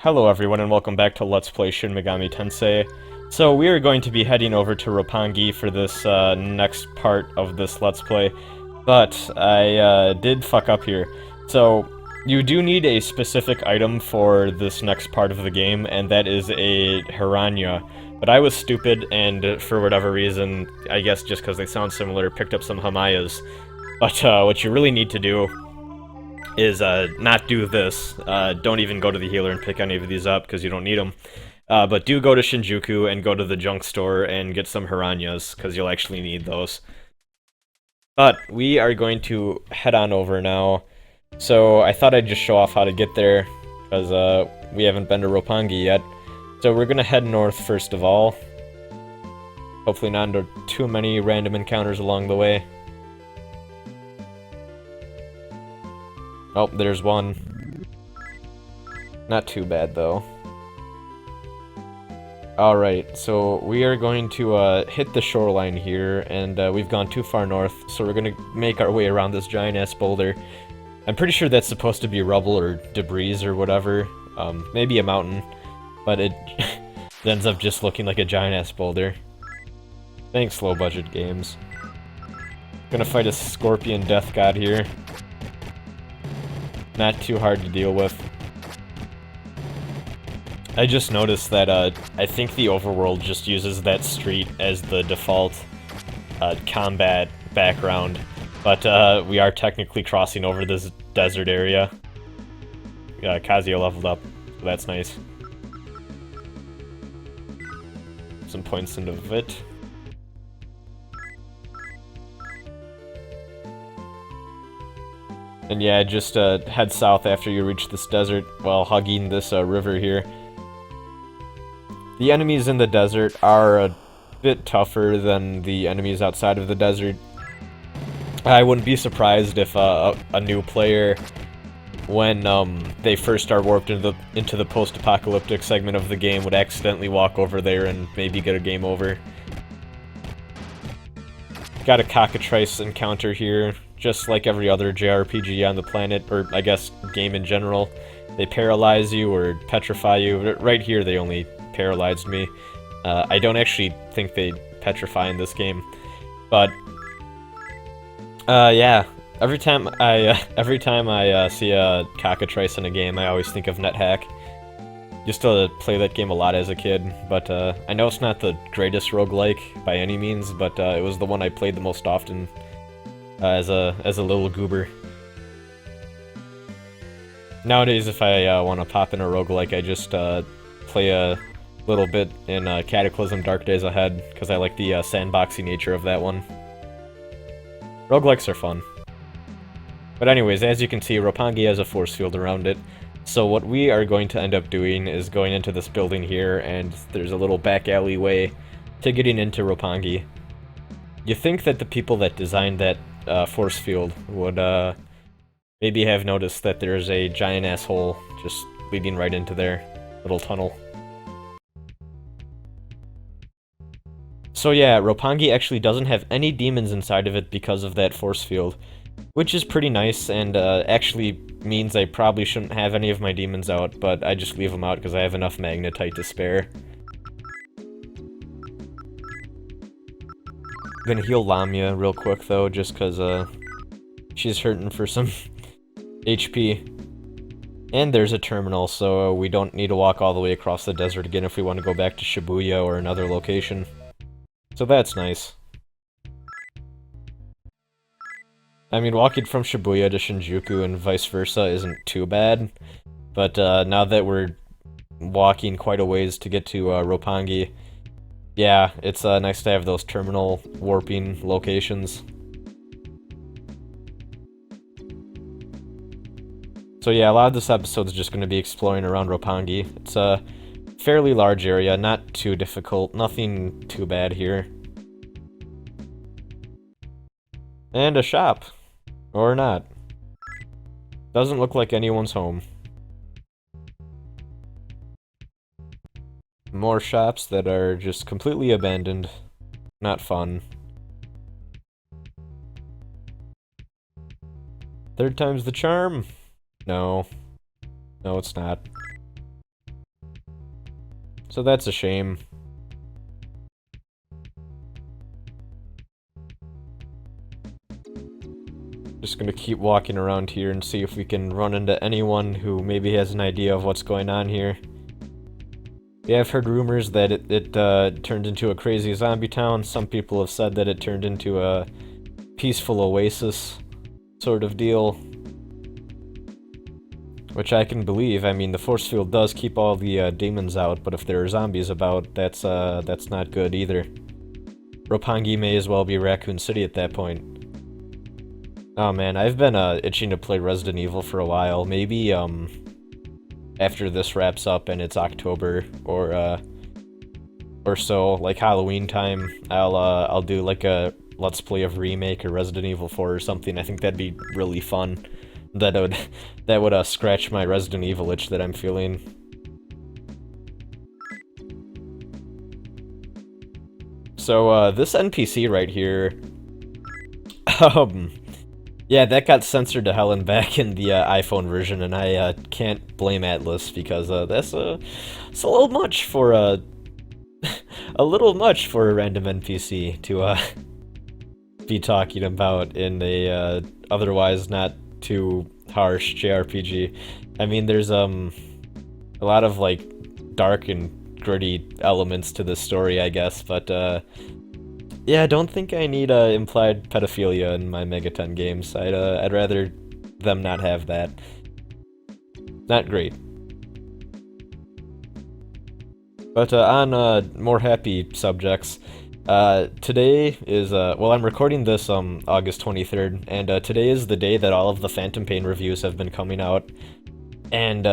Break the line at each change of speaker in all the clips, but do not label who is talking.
Hello everyone and welcome back to Let's Play Shin Megami Tensei. So we are going to be heading over to Roppongi for this next part of this Let's Play, but I did fuck up here. So you do need a specific item for this next part of the game, and that is a Hiranya. But I was stupid and for whatever reason, I guess just because they sound similar, picked up some Hamayas. But what you really need to do is not do this. Don't even go to the healer and pick any of these up because you don't need them. But do go to Shinjuku and go to the junk store and get some Hiranyas because you'll actually need those. But we are going to head on over now. So I thought I'd just show off how to get there because we haven't been to Roppongi yet. So we're going to head north first of all. Hopefully not into too many random encounters along the way. Oh, there's one. Not too bad, though. Alright, so we are going to hit the shoreline here, and we've gone too far north, so we're gonna make our way around this giant-ass boulder. I'm pretty sure that's supposed to be rubble or debris or whatever. Maybe a mountain, but it ends up just looking like a giant-ass boulder. Thanks, low-budget games. Gonna fight a scorpion death god here. Not too hard to deal with. I just noticed that I think the overworld just uses that street as the default combat background, but we are technically crossing over this desert area. Kazuya leveled up, so that's nice. Some points into it. And yeah, just head south after you reach this desert while hugging this river here. The enemies in the desert are a bit tougher than the enemies outside of the desert. I wouldn't be surprised if a new player, when they first start warped into the post-apocalyptic segment of the game, would accidentally walk over there and maybe get a game over. Got a cockatrice encounter here. Just like every other JRPG on the planet, or I guess game in general, they paralyze you or petrify you. Right here, they only paralyzed me. I don't actually think they petrify in this game, but yeah. Every time I see a cockatrice in a game, I always think of NetHack. Used to play that game a lot as a kid, but I know it's not the greatest roguelike by any means, but it was the one I played the most often. As a little goober. Nowadays, if I want to pop in a roguelike, I just play a little bit in Cataclysm Dark Days Ahead, because I like the sandboxy nature of that one. Roguelikes are fun. But anyways, as you can see, Roppongi has a force field around it, so what we are going to end up doing is going into this building here, and there's a little back alleyway to getting into Roppongi. You think that the people that designed that force field would maybe have noticed that there's a giant asshole just leading right into their little tunnel. So yeah, Roppongi actually doesn't have any demons inside of it because of that force field, which is pretty nice and actually means I probably shouldn't have any of my demons out, but I just leave them out because I have enough magnetite to spare. I'm gonna heal Lamia real quick though, just cause she's hurting for some HP. And there's a terminal, so we don't need to walk all the way across the desert again if we want to go back to Shibuya or another location. So that's nice. I mean, walking from Shibuya to Shinjuku and vice versa isn't too bad, but now that we're walking quite a ways to get to Roppongi, yeah, it's nice to have those terminal warping locations. So yeah, a lot of this episode is just going to be exploring around Roppongi. It's a fairly large area, not too difficult, nothing too bad here. And a shop. Or not. Doesn't look like anyone's home. More shops that are just completely abandoned. Not fun. Third time's the charm? No. No, it's not. So that's a shame. Just gonna keep walking around here and see if we can run into anyone who maybe has an idea of what's going on here. Yeah, I've heard rumors that it turned into a crazy zombie town. Some people have said that it turned into a peaceful oasis sort of deal. Which I can believe. I mean, the force field does keep all the demons out, but if there are zombies about, that's not good either. Roppongi may as well be Raccoon City at that point. Oh man, I've been itching to play Resident Evil for a while. Maybe after this wraps up and it's October or so, like Halloween time, I'll do like a Let's Play of Remake or Resident Evil 4 or something. I think that'd be really fun. That would scratch my Resident Evil itch that I'm feeling. So this NPC right here, yeah, that got censored to hell and back in the iPhone version, and I can't blame Atlas because it's a little much for a little much for a random NPC to be talking about in a otherwise not too harsh JRPG. I mean, there's a lot of like dark and gritty elements to this story, I guess, but yeah, I don't think I need implied pedophilia in my Megaton games. I'd rather them not have that. Not great. But on more happy subjects, today is, well, I'm recording this August 23rd, and today is the day that all of the Phantom Pain reviews have been coming out. And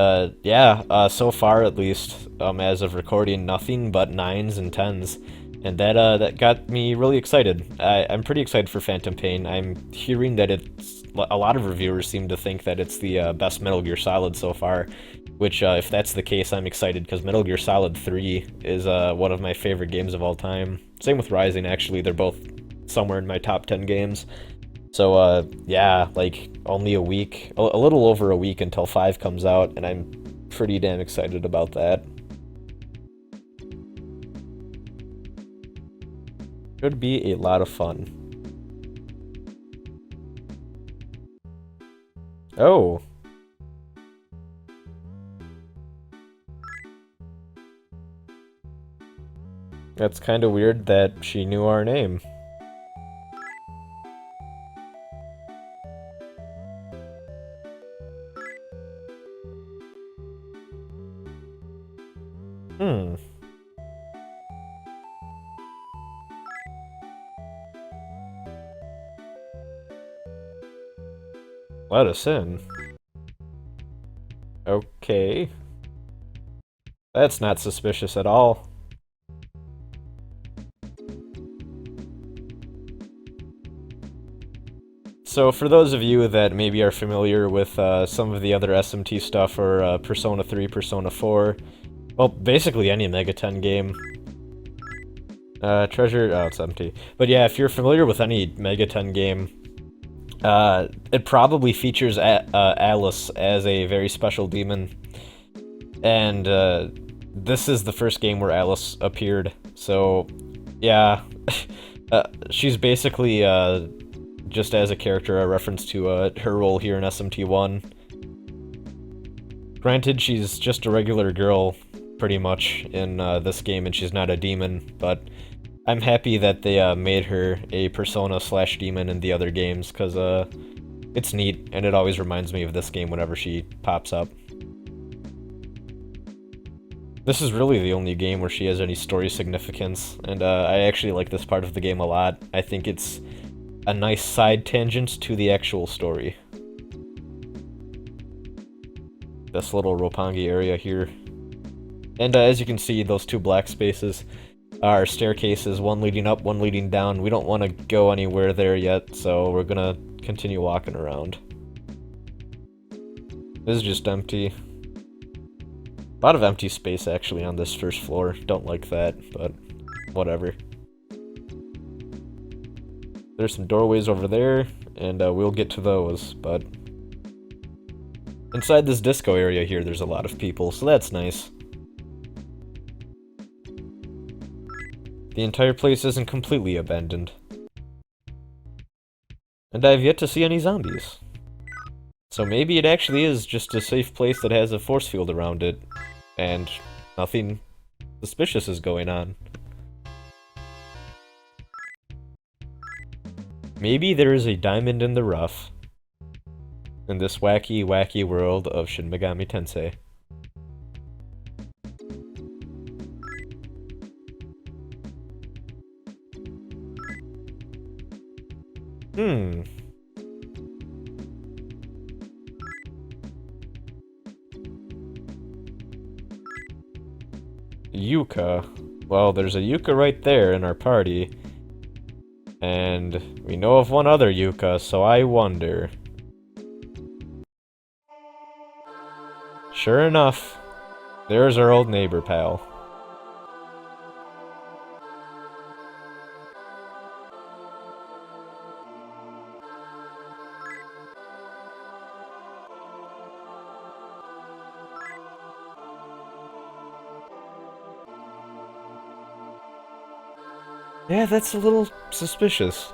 yeah, so far at least, as of recording, nothing but 9s and 10s. And that got me really excited. I'm pretty excited for Phantom Pain. I'm hearing that a lot of reviewers seem to think that it's the best Metal Gear Solid so far, which if that's the case, I'm excited because Metal Gear Solid 3 is one of my favorite games of all time. Same with Rising, actually. They're both somewhere in my top 10 games. So yeah, like only a week, a little over a week until 5 comes out, and I'm pretty damn excited about that. Should be a lot of fun. Oh. That's kind of weird that she knew our name. Let us in. Okay. That's not suspicious at all. So for those of you that maybe are familiar with some of the other SMT stuff, or Persona 3, Persona 4, well, basically any Megaton game. Treasure, oh, it's empty. But yeah, if you're familiar with any Megaton game, it probably features Alice as a very special demon. And this is the first game where Alice appeared, so yeah. She's basically just as a character a reference to her role here in SMT1. Granted, she's just a regular girl, pretty much, in this game, and she's not a demon, but I'm happy that they made her a Persona/demon in the other games, because it's neat, and it always reminds me of this game whenever she pops up. This is really the only game where she has any story significance, and I actually like this part of the game a lot. I think it's a nice side tangent to the actual story. This little Roppongi area here. And as you can see, those two black spaces are staircases, one leading up, one leading down. We don't want to go anywhere there yet, so we're gonna continue walking around. This is just empty. A lot of empty space, actually, on this first floor. Don't like that, but whatever. There's some doorways over there, and we'll get to those, but inside this disco area here, there's a lot of people, so that's nice. The entire place isn't completely abandoned. And I've yet to see any zombies. So maybe it actually is just a safe place that has a force field around it, and nothing suspicious is going on. Maybe there is a diamond in the rough in this wacky, wacky world of Shin Megami Tensei. Yuka. Well, there's a Yuka right there in our party. And we know of one other Yuka, so I wonder. Sure enough, there's our old neighbor pal. Yeah, that's a little suspicious.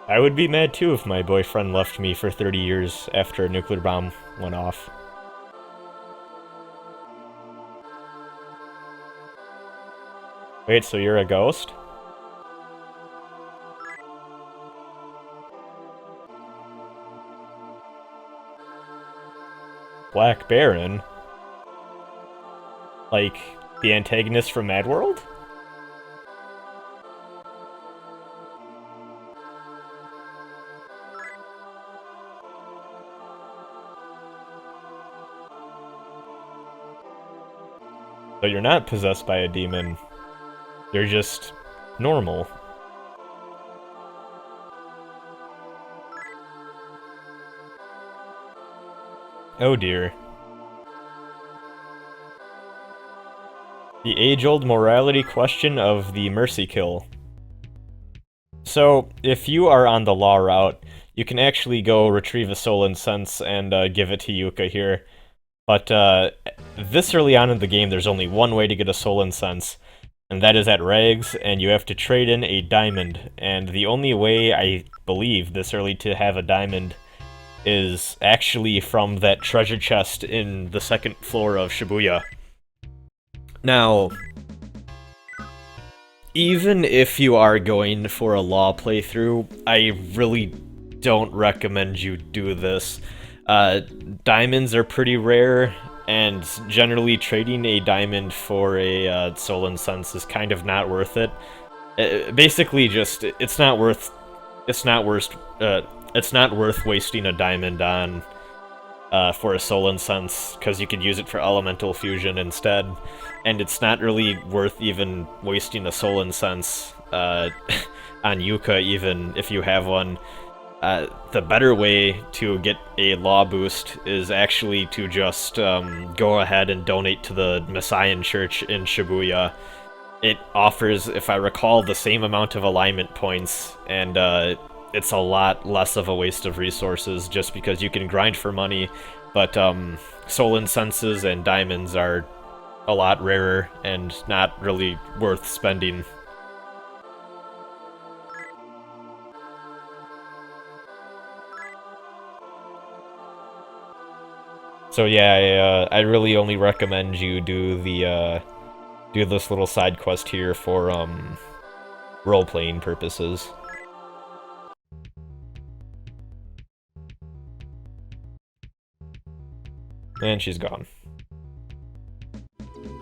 I would be mad too if my boyfriend left me for 30 years after a nuclear bomb went off. Wait, so you're a ghost? Black Baron? Like, the antagonist from Mad World? So you're not possessed by a demon. You're just normal. Oh dear. The age-old morality question of the mercy kill. So, if you are on the law route, you can actually go retrieve a soul and sense and give it to Yuka here. But this early on in the game, there's only one way to get a soul and sense, and that is at Rags, and you have to trade in a diamond. And the only way, I believe, this early to have a diamond is actually from that treasure chest in the second floor of Shibuya. Now, even if you are going for a law playthrough, I really don't recommend you do this. Diamonds are pretty rare, and generally trading a diamond for a soul and sense is kind of not worth it. Basically, just it's not worth wasting a diamond on for a soul and sense, because you could use it for elemental fusion instead, and it's not really worth even wasting a soul and sense on Yuka, even if you have one. The better way to get a law boost is actually to just go ahead and donate to the Messiah Church in Shibuya. It offers, if I recall, the same amount of alignment points, and it's a lot less of a waste of resources just because you can grind for money, but soul incenses and diamonds are a lot rarer and not really worth spending. So yeah, I really only recommend you do this little side quest here for role-playing purposes. And she's gone.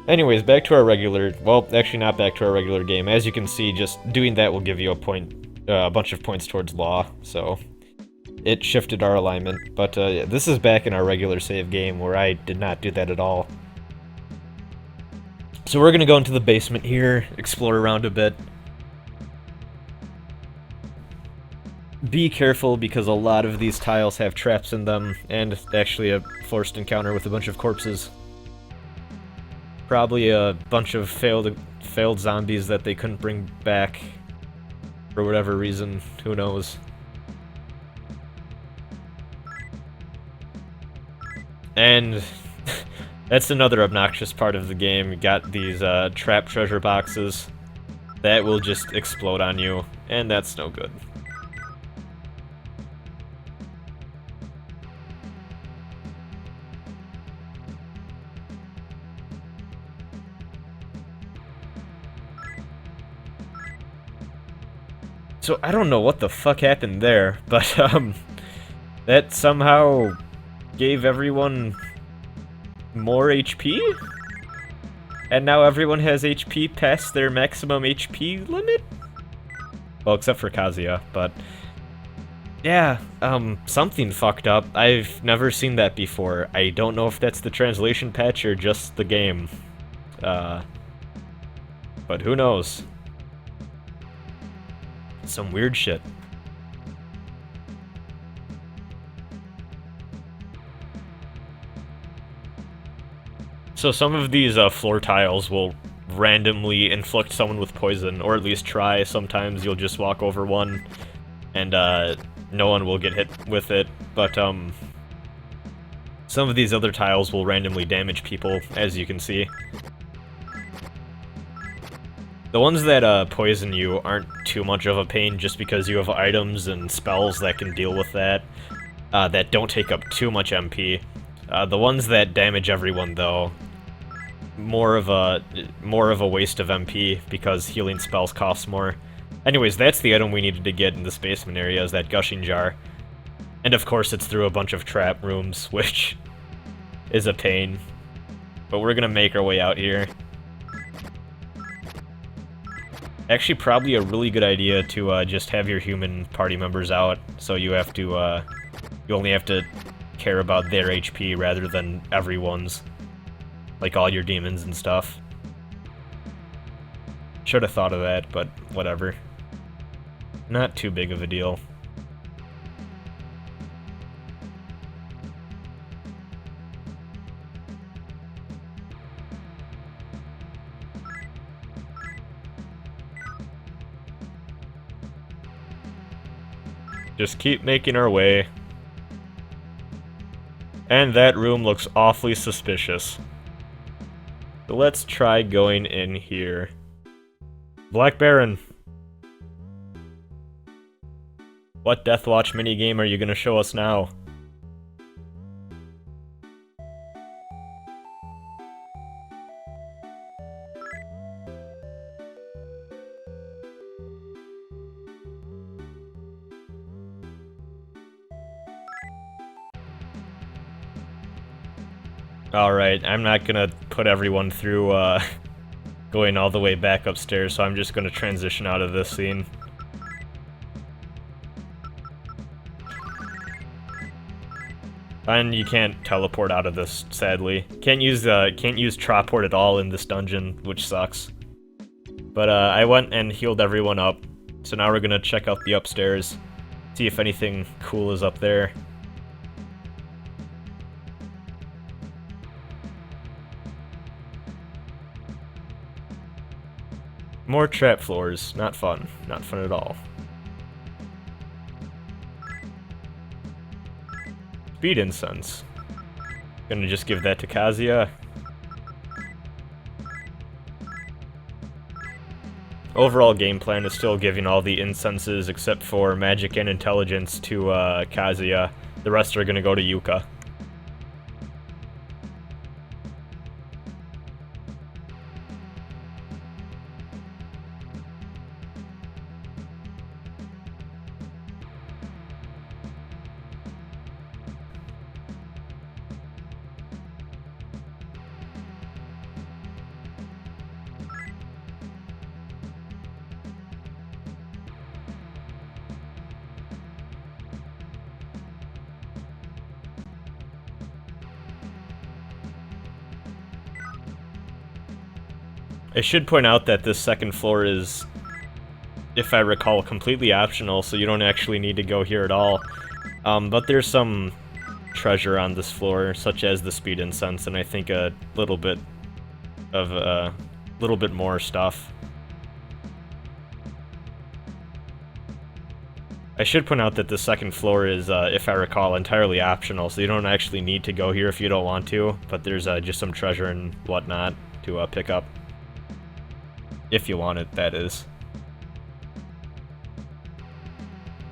Anyways, back to our regular... Well, actually not back to our regular game. As you can see, just doing that will give you a bunch of points towards law, so... It shifted our alignment, but this is back in our regular save game where I did not do that at all. So we're gonna go into the basement here, explore around a bit. be careful because a lot of these tiles have traps in them, and actually a forced encounter with a bunch of corpses. Probably a bunch of failed zombies that they couldn't bring back for whatever reason, who knows. And that's another obnoxious part of the game. You got these trap treasure boxes that will just explode on you, and that's no good. So I don't know what the fuck happened there, but that somehow gave everyone more HP? And now everyone has HP past their maximum HP limit? Well, except for Kazuya, but... yeah, something fucked up. I've never seen that before. I don't know if that's the translation patch or just the game. But who knows? Some weird shit. So some of these floor tiles will randomly inflict someone with poison, or at least try. Sometimes you'll just walk over one, and no one will get hit with it, but some of these other tiles will randomly damage people, as you can see. The ones that poison you aren't too much of a pain just because you have items and spells that can deal with that, that don't take up too much MP. The ones that damage everyone, though, more of a waste of MP because healing spells cost more. Anyways, that's the item we needed to get in this basement area, is that gushing jar. And of course it's through a bunch of trap rooms, which is a pain. But we're gonna make our way out here. Actually, probably a really good idea to just have your human party members out, so you have to, you only have to care about their HP rather than everyone's. Like all your demons and stuff. Should have thought of that, but whatever. Not too big of a deal. Just keep making our way. And that room looks awfully suspicious. So let's try going in here. Black Baron. What Deathwatch minigame are you gonna show us now? Alright, I'm not gonna put everyone through, going all the way back upstairs, so I'm just gonna transition out of this scene. And you can't teleport out of this, sadly. Can't use Troport at all in this dungeon, which sucks. But, I went and healed everyone up, so now we're gonna check out the upstairs, see if anything cool is up there. More trap floors. Not fun. Not fun at all. Speed incense. Gonna just give that to Kazuya. Overall game plan is still giving all the incenses except for magic and intelligence to Kazuya. The rest are gonna go to Yuka. I should point out that this second floor is if I recall, completely optional, so you don't actually need to go here at all. But there's some treasure on this floor, such as the speed incense, and I think a little bit more stuff. I should point out that the second floor is, if I recall, entirely optional, so you don't actually need to go here if you don't want to, but there's just some treasure and whatnot to pick up. If you want it, that is.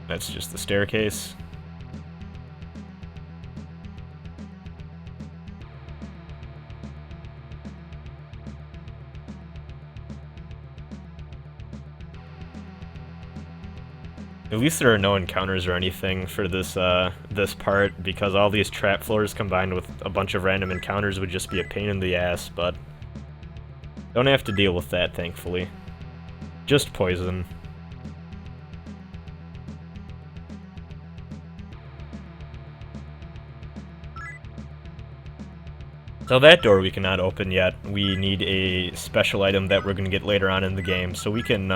That's just the staircase. At least there are no encounters or anything for this this part, because all these trap floors combined with a bunch of random encounters would just be a pain in the ass, but don't have to deal with that, thankfully. Just poison. So that door we cannot open yet. We need a special item that we're gonna get later on in the game, so we can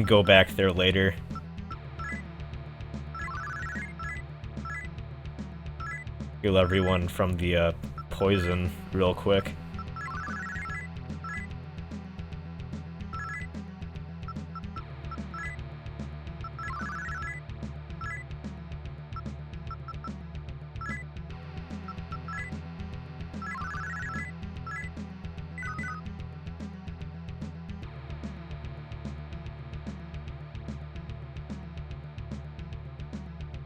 go back there later. Heal everyone from the poison real quick.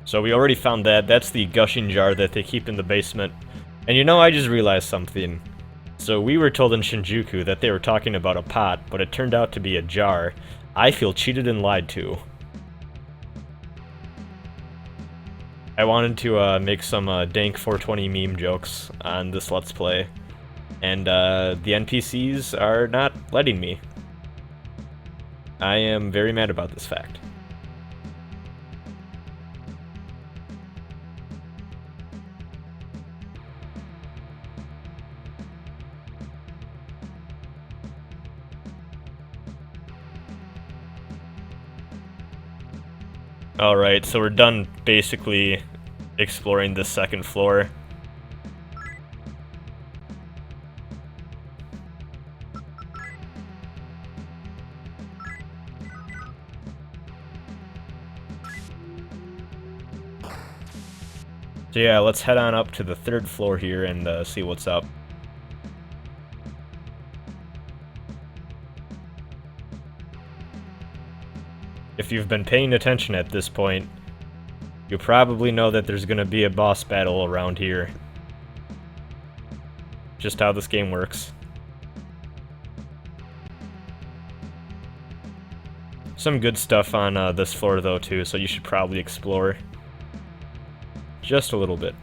So we already found that. That's the gushing jar that they keep in the basement. And you know, I just realized something. So we were told in Shinjuku that they were talking about a pot, but it turned out to be a jar. I feel cheated and lied to. I wanted to make some dank 420 meme jokes on this Let's Play. And the NPCs are not letting me. I am very mad about this fact. Alright, so we're done basically exploring the second floor. So yeah, let's head on up to the third floor here and see what's up. If you've been paying attention at this point, you probably know that there's gonna be a boss battle around here. Just how this game works. Some good stuff on this floor though too, so you should probably explore. Just a little bit.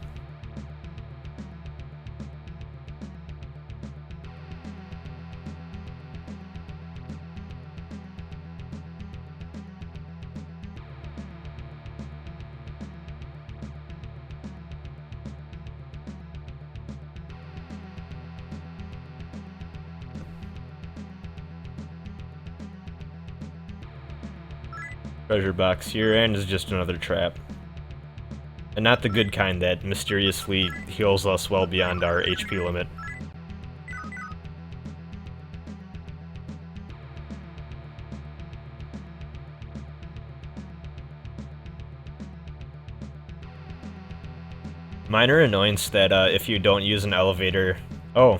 Treasure box here, and is just another trap. And not the good kind that mysteriously heals us well beyond our HP limit. Minor annoyance that if you don't use an elevator... Oh.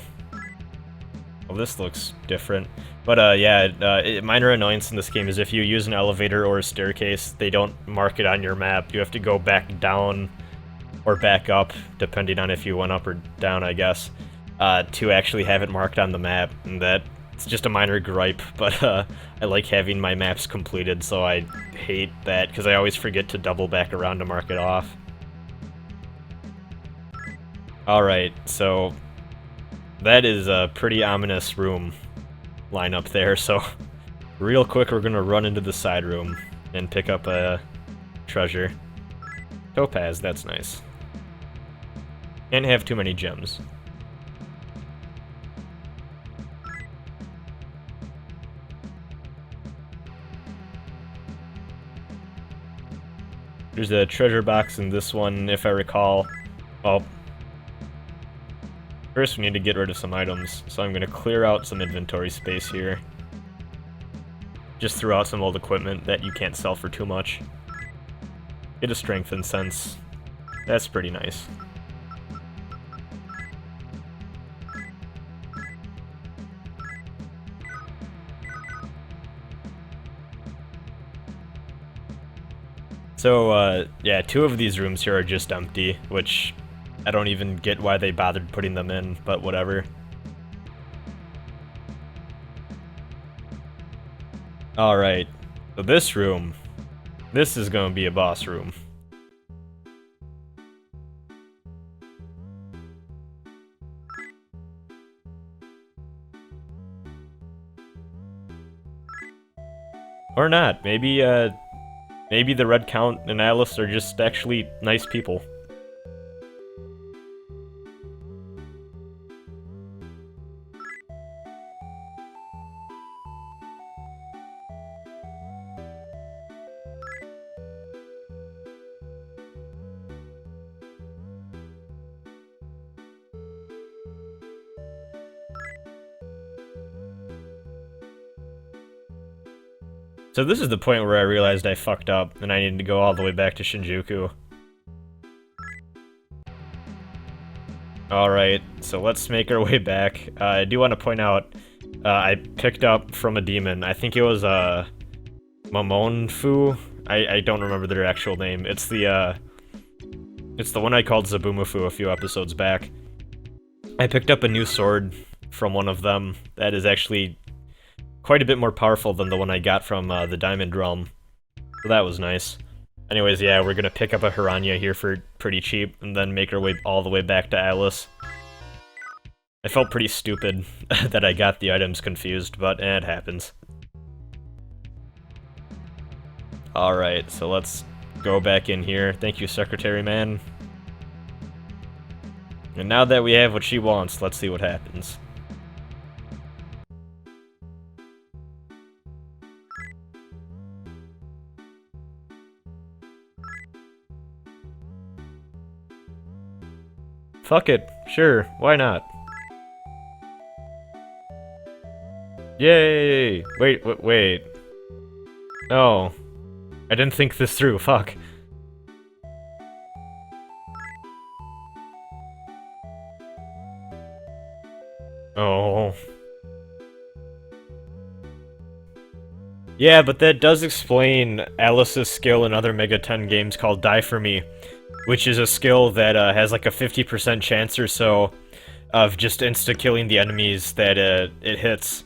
Well, this looks different. But yeah, minor annoyance in this game is if you use an elevator or a staircase, they don't mark it on your map. You have to go back down or back up, depending on if you went up or down, I guess, to actually have it marked on the map. And it's just a minor gripe, but I like having my maps completed, so I hate that, because I always forget to double back around to mark it off. Alright, so that is a pretty ominous room line up there, so real quick we're gonna run into the side room and pick up a treasure. Topaz, that's nice. Can't have too many gems. There's a treasure box in this one, if I recall. Well, first we need to get rid of some items, so I'm gonna clear out some inventory space here. Just throw out some old equipment that you can't sell for too much. Get a strength and sense. That's pretty nice. So, yeah, 2 of these rooms here are just empty, which I don't even get why they bothered putting them in, but whatever. Alright, so this room, this is gonna be a boss room. Or not, maybe the Red Count and Alice are just actually nice people. So this is the point where I realized I fucked up, and I needed to go all the way back to Shinjuku. Alright, so let's make our way back. I do want to point out, I picked up from a demon, I think it was, Mamonfu? I don't remember their actual name. It's the one I called Zabumafu a few episodes back. I picked up a new sword from one of them that is actually quite a bit more powerful than the one I got from the Diamond Realm. So that was nice. Anyways, yeah, we're gonna pick up a Hiranya here for pretty cheap, and then make our way all the way back to Alice. I felt pretty stupid that I got the items confused, but it happens. Alright, so let's go back in here. Thank you, Secretary Man. And now that we have what she wants, let's see what happens. Fuck it. Sure, why not? Yay! Wait. No. I didn't think this through, fuck. Oh. Yeah, but that does explain Alice's skill in other Mega 10 games called Die For Me, which is a skill that has like a 50% chance or so of just insta-killing the enemies that it hits.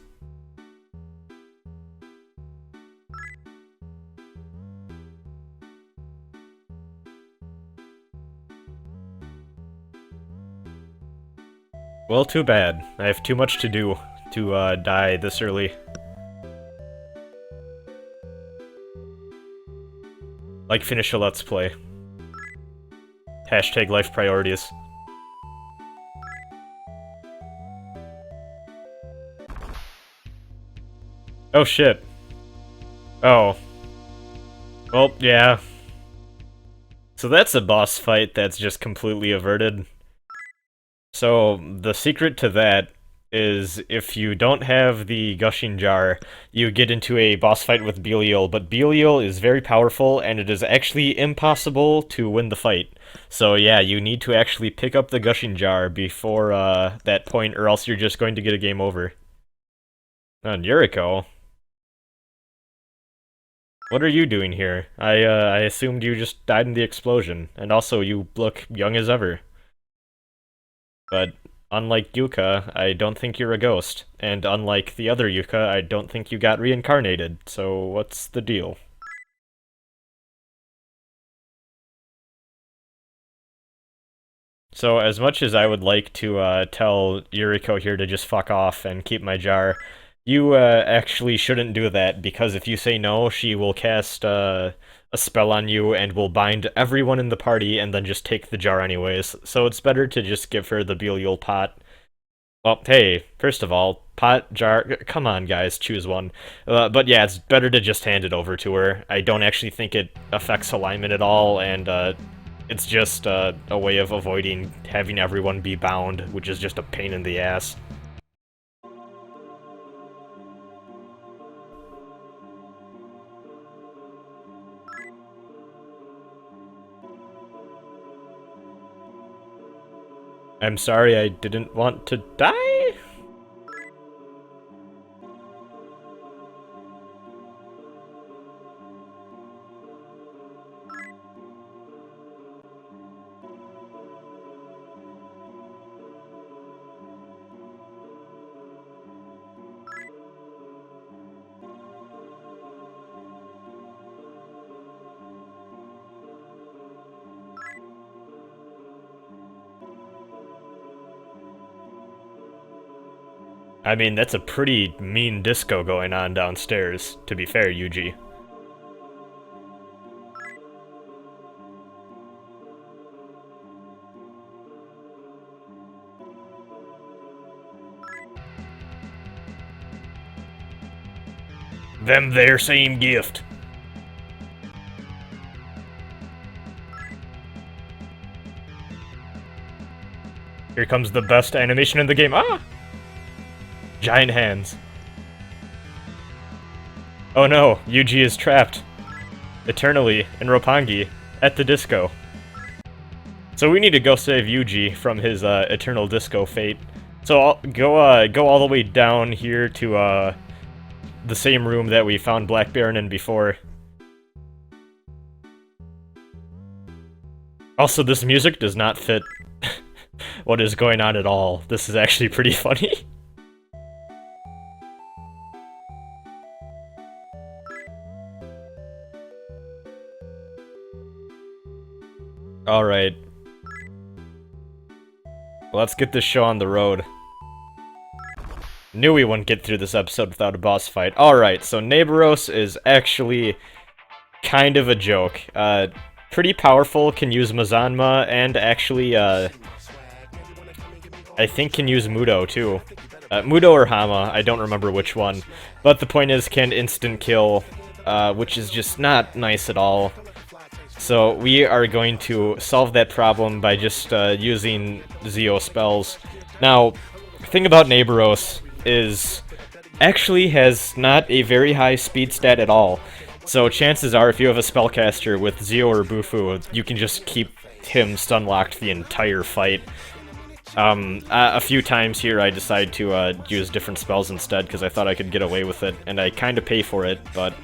Well, too bad. I have too much to do to die this early. Like, finish a Let's Play. Hashtag life priorities. Oh shit. Oh. Well, yeah. So that's a boss fight that's just completely averted. So, the secret to that is if you don't have the Gushing Jar, you get into a boss fight with Belial, but Belial is very powerful, and it is actually impossible to win the fight. So yeah, you need to actually pick up the Gushing Jar before that point, or else you're just going to get a game over. And Yuriko? What are you doing here? I assumed you just died in the explosion, and also you look young as ever. But unlike Yuka, I don't think you're a ghost. And unlike the other Yuka, I don't think you got reincarnated. So what's the deal? So as much as I would like to tell Yuriko here to just fuck off and keep my jar, you actually shouldn't do that, because if you say no, she will cast a spell on you and will bind everyone in the party and then just take the jar anyways. So it's better to just give her the Belial pot. Well, hey, first of all, Pot, jar, come on guys, choose one. But yeah, it's better to just hand it over to her. I don't actually think it affects alignment at all, and it's just a way of avoiding having everyone be bound, which is just a pain in the ass. I'm sorry, I didn't want to die? I mean, that's a pretty mean disco going on downstairs, to be fair, Yuji. Them there same gift. Here comes the best animation in the game. Ah! Giant hands. Oh no, Yuji is trapped. Eternally in Roppongi, at the disco. So we need to go save Yuji from his eternal disco fate. So I'll go all the way down here to the same room that we found Black Baron in before. Also, this music does not fit what is going on at all. This is actually pretty funny. Alright. Let's get this show on the road. Knew we wouldn't get through this episode without a boss fight. Alright, so Neighboros is actually kind of a joke. Pretty powerful, can use Mazanma, and actually, I think can use Mudo, too. Mudo or Hama, I don't remember which one. But the point is, can instant kill, which is just not nice at all. So we are going to solve that problem by just using Zeo spells. Now, the thing about Neighboros is actually has not a very high speed stat at all. So chances are, if you have a spellcaster with Zeo or Bufu, you can just keep him stun-locked the entire fight. A few times here I decide to use different spells instead because I thought I could get away with it, and I kind of pay for it, but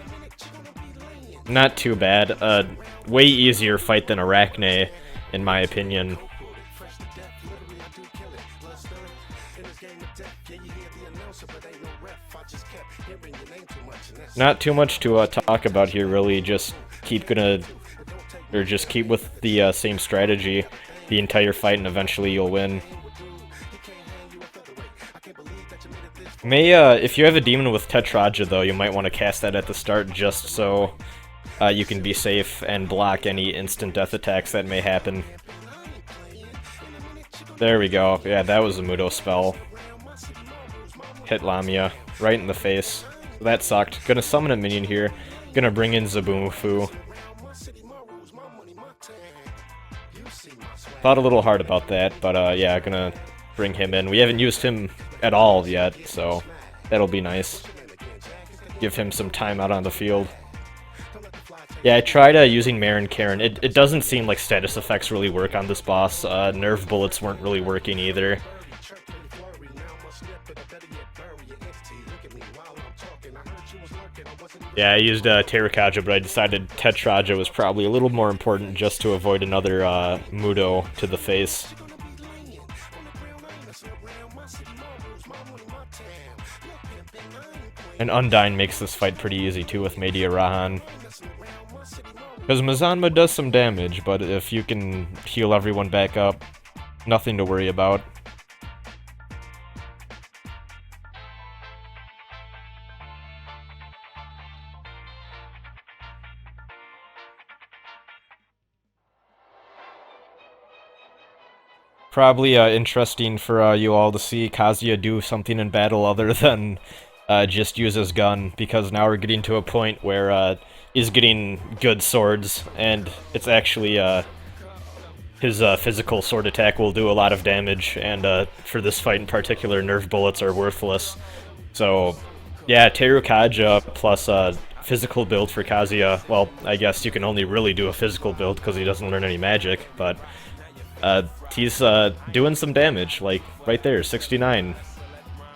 not too bad. Way easier fight than Arachne, in my opinion. Not too much to talk about here, really. Just keep with the same strategy the entire fight, and eventually you'll win. If you have a demon with Tetraja, though, you might want to cast that at the start just so you can be safe and block any instant death attacks that may happen. There we go. Yeah, that was a Mudo spell. Hit Lamia right in the face. That sucked. Gonna summon a minion here. Gonna bring in Zabufu. Thought a little hard about that, but yeah, gonna bring him in. We haven't used him at all yet, so that'll be nice. Give him some time out on the field. Yeah, I tried using Marin Karen. It doesn't seem like status effects really work on this boss. Nerve bullets weren't really working either. Yeah, I used Terrakaja, but I decided Tetraja was probably a little more important just to avoid another Mudo to the face. And Undyne makes this fight pretty easy too with Media Rahan. Because Mazanma does some damage, but if you can heal everyone back up, nothing to worry about. Probably interesting for you all to see Kazuya do something in battle other than just use his gun, because now we're getting to a point where he's getting good swords, and it's actually his physical sword attack will do a lot of damage, and for this fight in particular, nerve bullets are worthless. So, yeah, Terukaja plus physical build for Kazuya. Well, I guess you can only really do a physical build because he doesn't learn any magic, but he's doing some damage, like, right there, 69.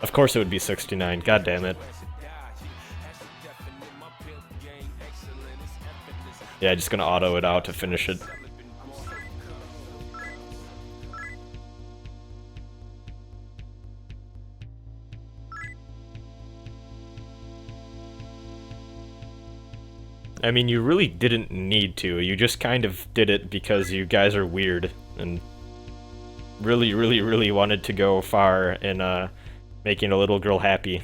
Of course it would be 69, god damn it. Yeah, just gonna auto it out to finish it. I mean, you really didn't need to, you just kind of did it because you guys are weird, and really, really, really wanted to go far in, making a little girl happy.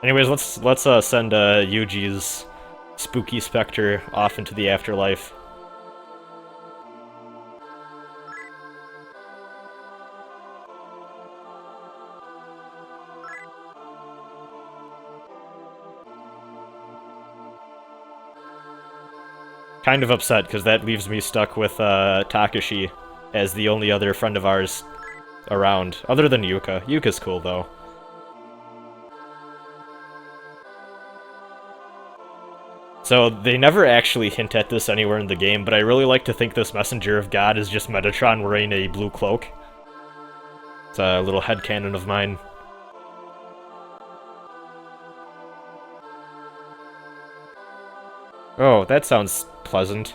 Anyways, let's send Yuji's spooky specter off into the afterlife. Kind of upset, because that leaves me stuck with Takashi as the only other friend of ours around, other than Yuka. Yuka's cool, though. So, they never actually hint at this anywhere in the game, but I really like to think this Messenger of God is just Metatron wearing a blue cloak. It's a little headcanon of mine. Oh, that sounds pleasant.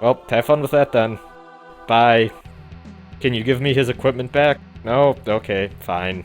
Well, have fun with that then. Bye. Can you give me his equipment back? No? Okay, fine.